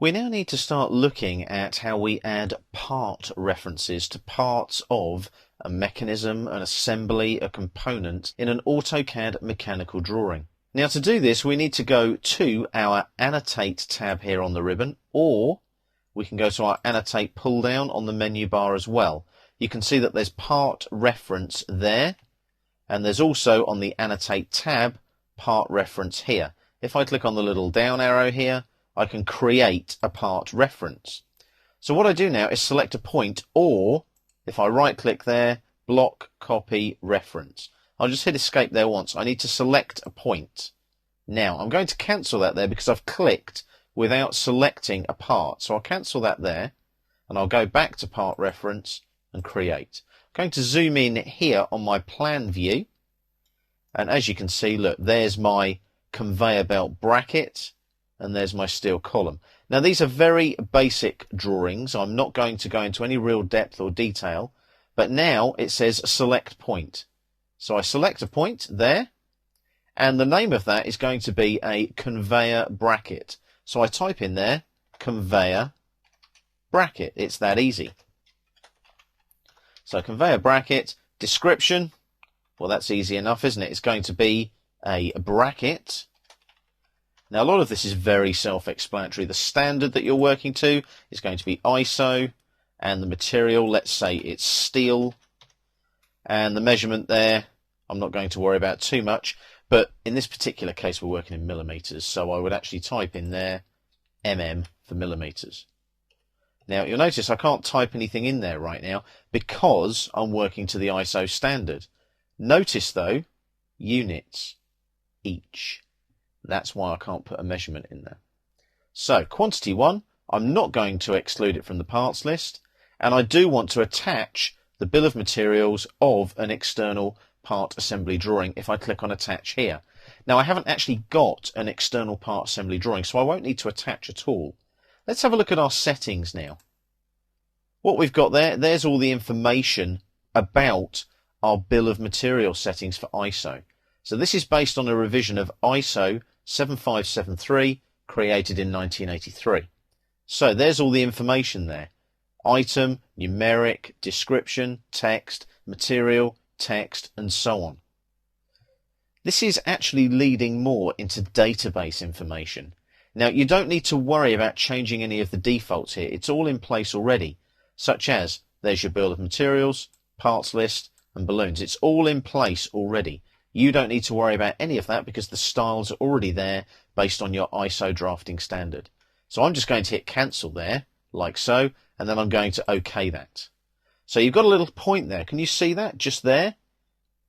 We now need to start looking at how we add part references to parts of a mechanism, an assembly, a component in an AutoCAD mechanical drawing. Now to do this we need to go to our Annotate tab here on the ribbon, or we can go to our Annotate pull down on the menu bar as well. You can see that there's part reference there, and there's also on the Annotate tab part reference here. If I click on the little down arrow here, I can create a part reference. So what I do now is select a point, or if I right click there, block, copy, reference. I'll just hit escape there once. I need to select a point. Now I'm going to cancel that there because I've clicked without selecting a part. So I'll cancel that there and I'll go back to part reference and create. I'm going to zoom in here on my plan view, and as you can see, look, there's my conveyor belt bracket and there's my steel column. Now these are very basic drawings. I'm not going to go into any real depth or detail, but now it says select point. So I select a point there, and the name of that is going to be a conveyor bracket. So I type in there conveyor bracket. It's that easy. So conveyor bracket, description, well that's easy enough, isn't it? It's going to be a bracket. Now a lot of this is very self-explanatory. The standard that you're working to is going to be ISO, and the material, let's say it's steel, and the measurement there I'm not going to worry about too much, but in this particular case we're working in millimeters, so I would actually type in there mm for millimeters. Now you'll notice I can't type anything in there right now because I'm working to the ISO standard. Notice though, units each. That's why I can't put a measurement in there. So quantity 1, I'm not going to exclude it from the parts list, and I do want to attach the bill of materials of an external part assembly drawing if I click on attach here. Now I haven't actually got an external part assembly drawing, so I won't need to attach at all. Let's have a look at our settings now. What we've got there's all the information about our bill of materials settings for ISO. So this is based on a revision of ISO 7573 created in 1983. So there's all the information there. Item, numeric, description, text, material, text, and so on. This is actually leading more into database information. Now you don't need to worry about changing any of the defaults here. It's all in place already, such as there's your bill of materials, parts list, and balloons. It's all in place already. You don't need to worry about any of that because the styles are already there based on your ISO drafting standard. So I'm just going to hit cancel there, like so, and then I'm going to OK that. So you've got a little point there. Can you see that just there?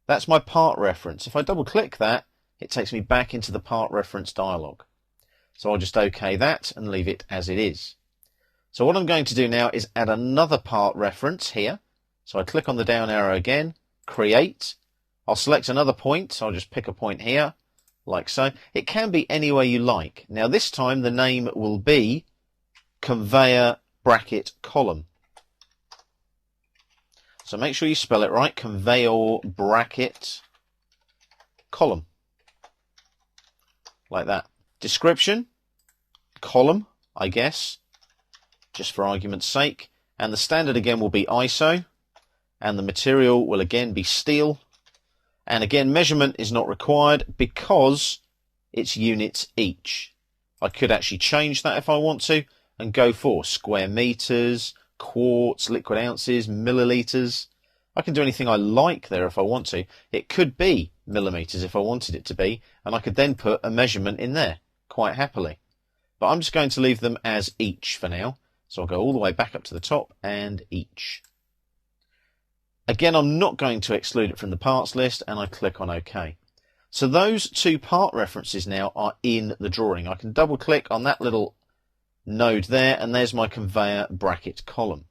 That's my part reference. If I double click that, it takes me back into the part reference dialog. So I'll just OK that and leave it as it is. So what I'm going to do now is add another part reference here. So I click on the down arrow again, create. I'll select another point, so I'll just pick a point here, like so. It can be anywhere you like. Now this time the name will be conveyor bracket column. So make sure you spell it right, conveyor bracket column, like that. Description, column, I guess, just for argument's sake. And the standard again will be ISO, and the material will again be steel. And again, measurement is not required because it's units each. I could actually change that if I want to and go for square meters, quarts, liquid ounces, milliliters. I can do anything I like there if I want to. It could be millimeters if I wanted it to be, and I could then put a measurement in there quite happily. But I'm just going to leave them as each for now. So I'll go all the way back up to the top and each. Again, I'm not going to exclude it from the parts list, and I click on OK. So those two part references now are in the drawing. I can double click on that little node there, and there's my conveyor bracket column.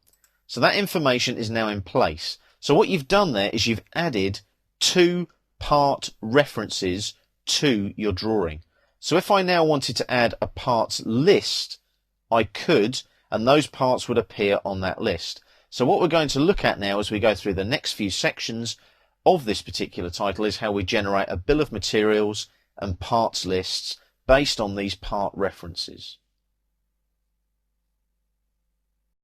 So that information is now in place. So what you've done there is you've added two part references to your drawing. So if I now wanted to add a parts list, I could, and those parts would appear on that list. So what we're going to look at now as we go through the next few sections of this particular title is how we generate a bill of materials and parts lists based on these part references.